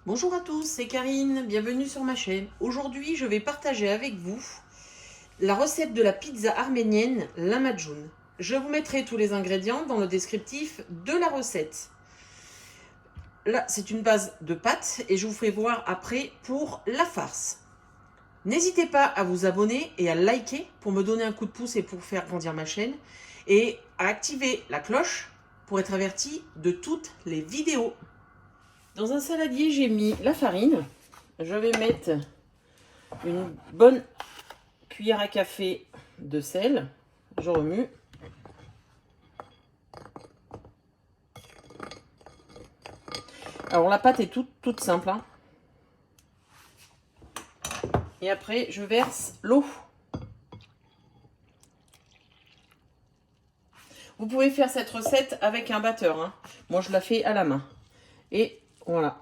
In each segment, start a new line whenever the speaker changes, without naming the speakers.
Bonjour à tous, c'est Karine, bienvenue sur ma chaîne. Aujourd'hui, je vais partager avec vous la recette de la pizza arménienne lahmacun. Je vous mettrai tous les ingrédients dans le descriptif de la recette. Là, c'est une base de pâtes et je vous ferai voir après pour la farce. N'hésitez pas à vous abonner et à liker pour me donner un coup de pouce et pour faire grandir ma chaîne. Et à activer la cloche pour être averti de toutes les vidéos. Dans un saladier, j'ai mis la farine. Je vais mettre une bonne cuillère à café de sel. Je remue. Alors la pâte est toute simple, hein. Et après, je verse l'eau. Vous pouvez faire cette recette avec un batteur, hein. Moi, je la fais à la main. Et voilà.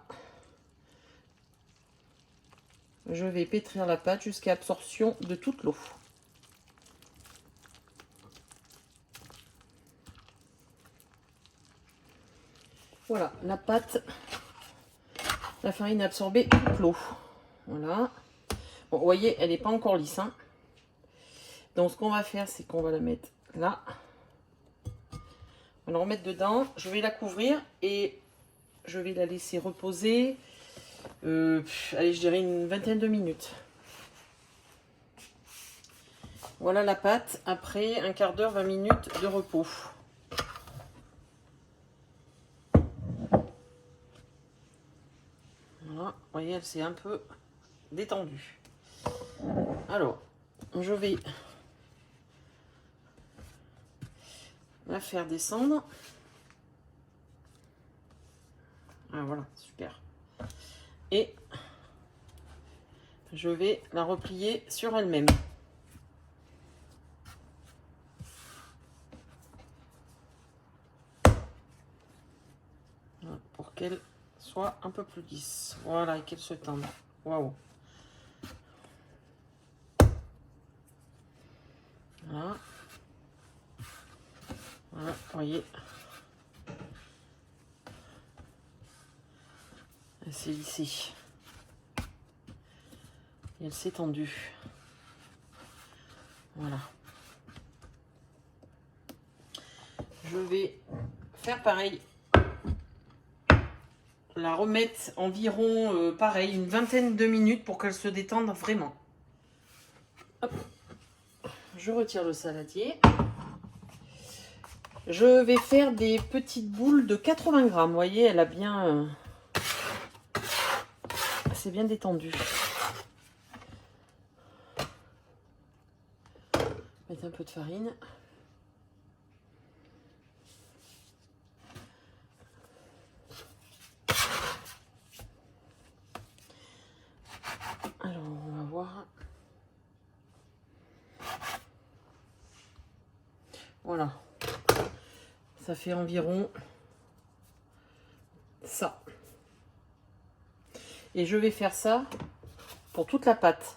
Je vais pétrir la pâte jusqu'à absorption de toute l'eau. Voilà, la pâte, la farine a absorbé toute l'eau. Voilà. Bon, vous voyez, elle n'est pas encore lisse, hein. Donc, ce qu'on va faire, c'est qu'on va la mettre là. On va la remettre dedans. Je vais la couvrir et je vais la laisser reposer. Allez, je dirais une vingtaine de minutes. Voilà la pâte après un quart d'heure, 20 minutes de repos. Voilà, vous voyez, elle s'est un peu détendue. Alors, je vais la faire descendre. Ah, voilà, super. Et je vais la replier sur elle-même. Voilà, pour qu'elle soit un peu plus lisse. Voilà, et qu'elle se tende. Waouh. Voilà. Voilà, vous voyez. Elle s'est lissée. Et elle s'est tendue. Voilà. Je vais faire pareil. La remettre environ pareil, une vingtaine de minutes pour qu'elle se détende vraiment. Hop. Je retire le saladier. Je vais faire des petites boules de 80 grammes. Vous voyez, elle a bien... c'est bien détendu. Mettre un peu de farine. Alors, on va voir. Voilà. Ça fait environ ça. Et je vais faire ça pour toute la pâte.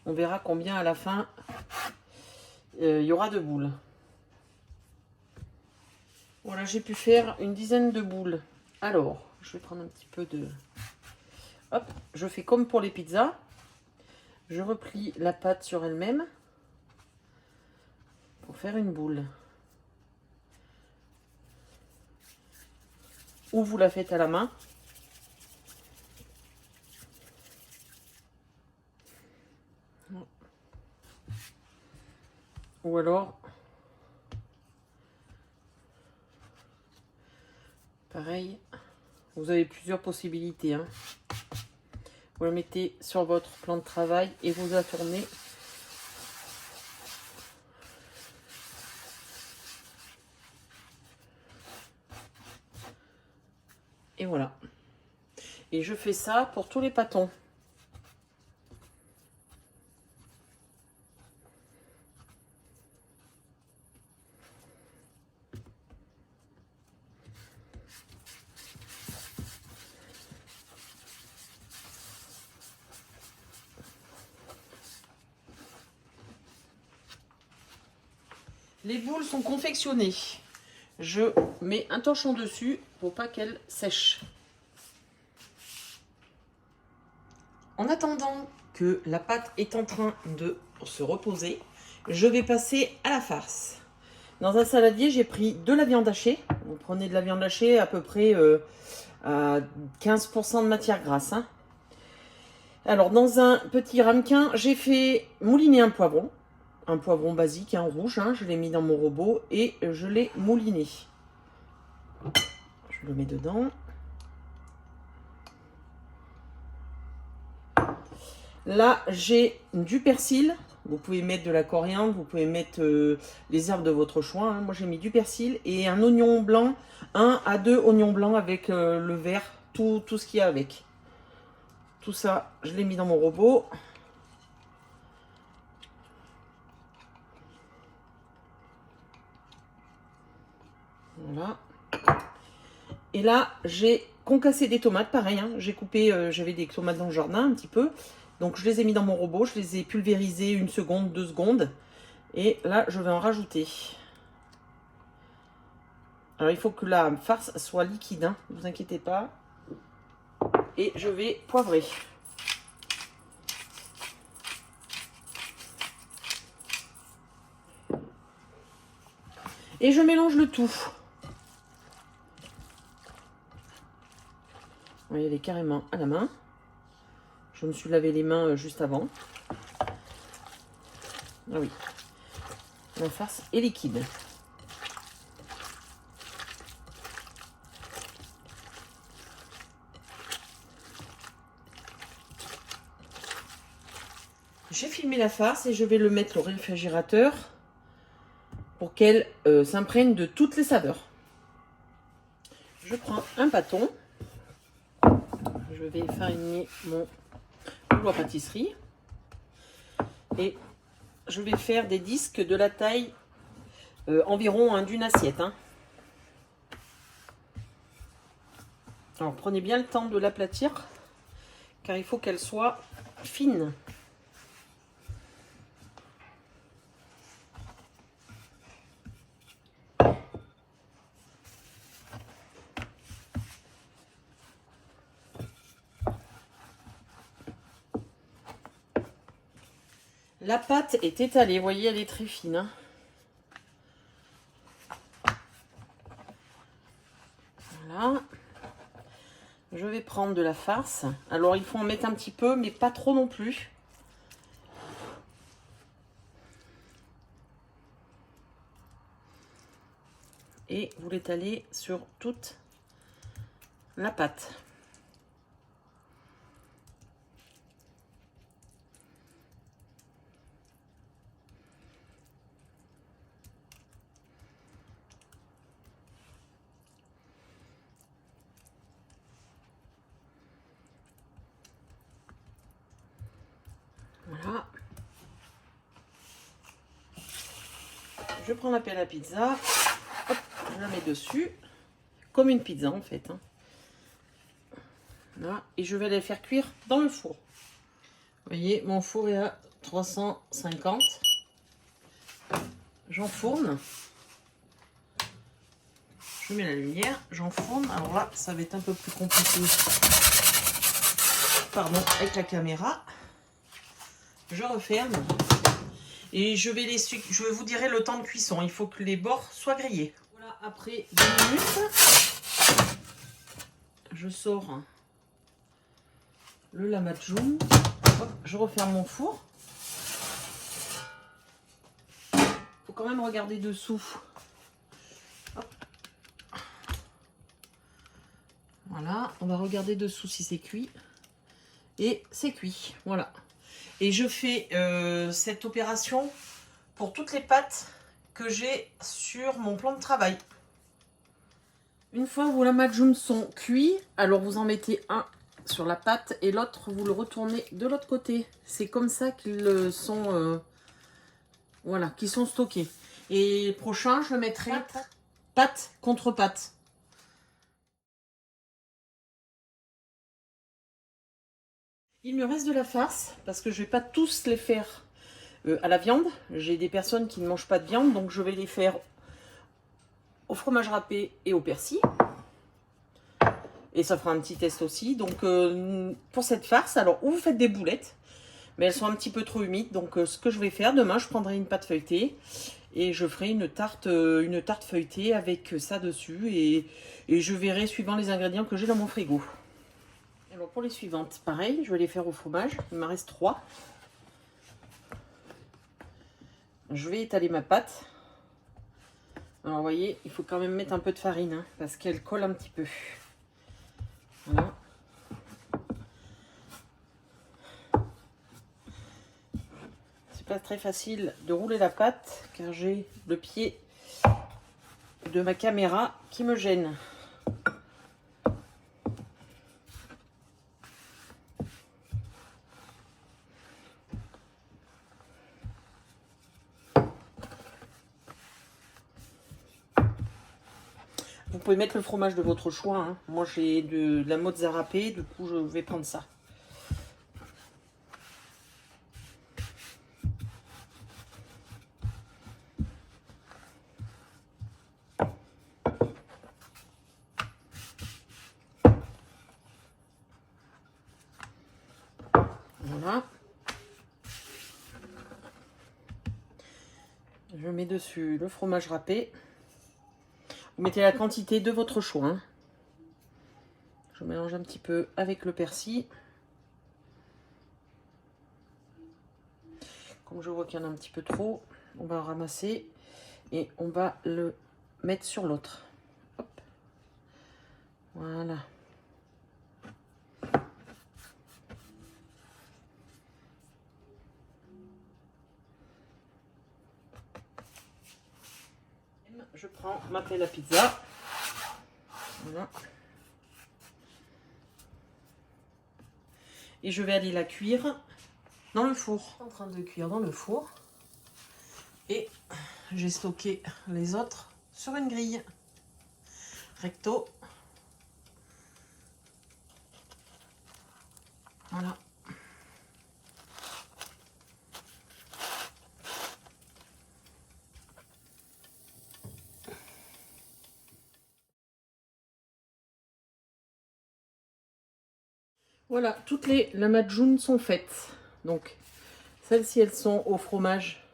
On verra combien à la fin il y aura de boules. Voilà, j'ai pu faire une dizaine de boules. Alors, je vais prendre un petit peu de... Hop, je fais comme pour les pizzas. Je replie la pâte sur elle-même pour faire une boule. Ou vous la faites à la main. Ou alors, pareil, vous avez plusieurs possibilités, hein. Vous la mettez sur votre plan de travail et vous la tournez. Et voilà. Et je fais ça pour tous les pâtons. Les boules sont confectionnées. Je mets un torchon dessus pour pas qu'elles sèchent. En attendant que la pâte est en train de se reposer, je vais passer à la farce. Dans un saladier, j'ai pris de la viande hachée. Vous prenez de la viande hachée à peu près à 15% de matière grasse. Hein. Alors, dans un petit ramequin, j'ai fait mouliner un poivron. Un poivron basique, un rouge. Hein, je l'ai mis dans mon robot et je l'ai mouliné. Je le mets dedans. Là, j'ai du persil. Vous pouvez mettre de la coriandre, vous pouvez mettre les herbes de votre choix. Hein. Moi, j'ai mis du persil et un oignon blanc, 1 à 2 oignons blancs avec le vert, tout ce qu'il y a avec. Tout ça, je l'ai mis dans mon robot. Voilà. Et là, j'ai concassé des tomates, pareil. Hein. J'ai coupé, j'avais des tomates dans le jardin un petit peu. Donc, je les ai mis dans mon robot. Je les ai pulvérisées 1 seconde, 2 secondes. Et là, je vais en rajouter. Alors, il faut que la farce soit liquide. Hein. Ne vous inquiétez pas. Et je vais poivrer. Et je mélange le tout. Vous voyez, elle est carrément à la main. Je me suis lavé les mains juste avant. Ah oui. La farce est liquide. J'ai filmé la farce et je vais le mettre au réfrigérateur pour qu'elle s'imprègne de toutes les saveurs. Je prends un bâton. Je vais fariner mon rouleau à pâtisserie. Et je vais faire des disques de la taille environ d'une assiette. Hein. Alors prenez bien le temps de l'aplatir car il faut qu'elle soit fine. La pâte est étalée, vous voyez, elle est très fine. Hein. Voilà. Je vais prendre de la farce. Alors, il faut en mettre un petit peu, mais pas trop non plus. Et vous l'étalez sur toute la pâte. Voilà. Je prends la pelle à pizza. Hop, je la mets dessus. Comme une pizza en fait. Hein. Là, et je vais les faire cuire dans le four. Vous voyez, mon four est à 350. J'enfourne. Je mets la lumière, j'enfourne. Alors là, ça va être un peu plus compliqué. Pardon, avec la caméra. Je referme. Et je vais vous dirai le temps de cuisson. Il faut que les bords soient grillés. Voilà, après 2 minutes, je sors le lamajoun. Je referme mon four. Il faut quand même regarder dessous. Hop. Voilà, on va regarder dessous si c'est cuit. Et c'est cuit, voilà. Et je fais cette opération pour toutes les pâtes que j'ai sur mon plan de travail. Une fois vos lamajoun sont cuits, alors vous en mettez un sur la pâte et l'autre vous le retournez de l'autre côté. C'est comme ça qu'ils sont, voilà, qu'ils sont stockés. Et le prochain, je le mettrai pâte contre pâte. Il me reste de la farce parce que je ne vais pas tous les faire à la viande. J'ai des personnes qui ne mangent pas de viande, donc je vais les faire au fromage râpé et au persil. Et ça fera un petit test aussi. Donc pour cette farce, alors ou vous faites des boulettes, mais elles sont un petit peu trop humides. Donc ce que je vais faire, demain je prendrai une pâte feuilletée et je ferai une tarte feuilletée avec ça dessus. Et je verrai suivant les ingrédients que j'ai dans mon frigo. Alors pour les suivantes, pareil, je vais les faire au fromage. Il m'en reste 3. Je vais étaler ma pâte. Alors vous voyez, il faut quand même mettre un peu de farine, hein, parce qu'elle colle un petit peu. Voilà. C'est pas très facile de rouler la pâte, car j'ai le pied de ma caméra qui me gêne. Vous pouvez mettre le fromage de votre choix, hein. Moi j'ai de la mozzarella râpée, du coup je vais prendre ça. Voilà. Je mets dessus le fromage râpé. Vous mettez la quantité de votre choix, hein. Je mélange un petit peu avec le persil. Comme je vois qu'il y en a un petit peu trop, on va ramasser et on va le mettre sur l'autre. Voilà. Je prends ma pelle à pizza. Voilà. Et je vais aller la cuire dans le four. En train de cuire dans le four. Et j'ai stocké les autres sur une grille. Recto. Voilà. Voilà, toutes les lamadjounes sont faites. Donc, celles-ci, elles sont au fromage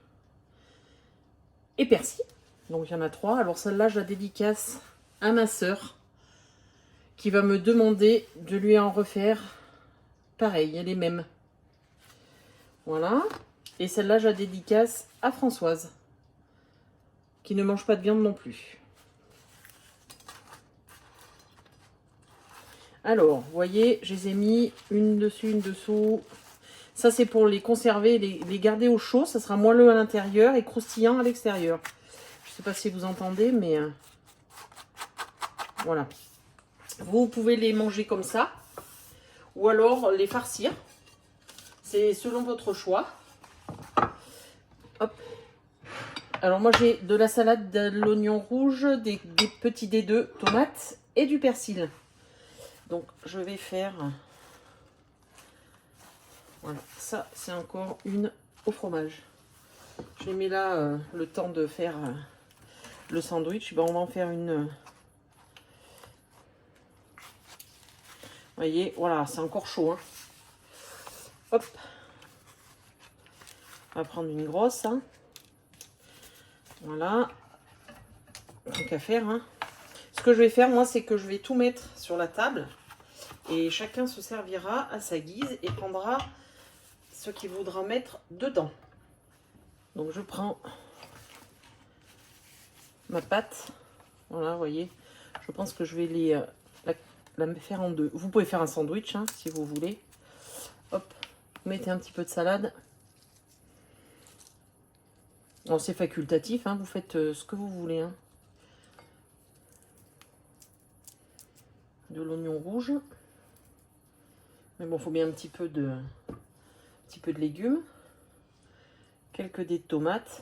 et persil. Donc, il y en a 3. Alors, celle-là, je la dédicace à ma sœur qui va me demander de lui en refaire pareil, les mêmes. Voilà. Et celle-là, je la dédicace à Françoise qui ne mange pas de viande non plus. Alors, vous voyez, je les ai mis une dessus, une dessous. Ça, c'est pour les conserver, les garder au chaud. Ça sera moelleux à l'intérieur et croustillant à l'extérieur. Je ne sais pas si vous entendez, mais voilà. Vous pouvez les manger comme ça. Ou alors les farcir. C'est selon votre choix. Hop. Alors, moi, j'ai de la salade, de l'oignon rouge, des petits dés de tomates et du persil. Donc, je vais faire... Voilà, ça, c'est encore une au fromage. J'ai mis là le temps de faire le sandwich. Ben, on va en faire une... Vous voyez, voilà, c'est encore chaud, hein. Hop. On va prendre une grosse, hein. Voilà. Tant qu'à faire, hein. Ce que je vais faire, moi, c'est que je vais tout mettre sur la table. Et chacun se servira à sa guise et prendra ce qu'il voudra mettre dedans. Donc je prends ma pâte. Voilà, vous voyez. Je pense que je vais la faire en deux. Vous pouvez faire un sandwich, hein, si vous voulez. Hop, vous mettez un petit peu de salade. Bon, c'est facultatif, hein, vous faites ce que vous voulez, hein. De l'oignon rouge. Mais bon, il faut bien un petit peu de légumes. Quelques dés de tomates.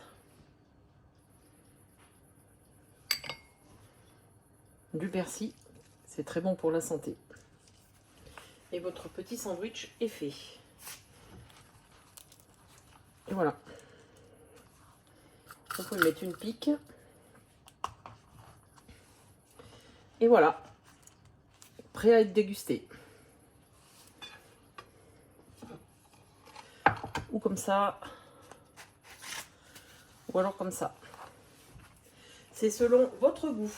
Du persil. C'est très bon pour la santé. Et votre petit sandwich est fait. Et voilà. Vous pouvez mettre une pique. Et voilà, prêt à être dégusté. Ou comme ça, ou alors comme ça. C'est selon votre goût.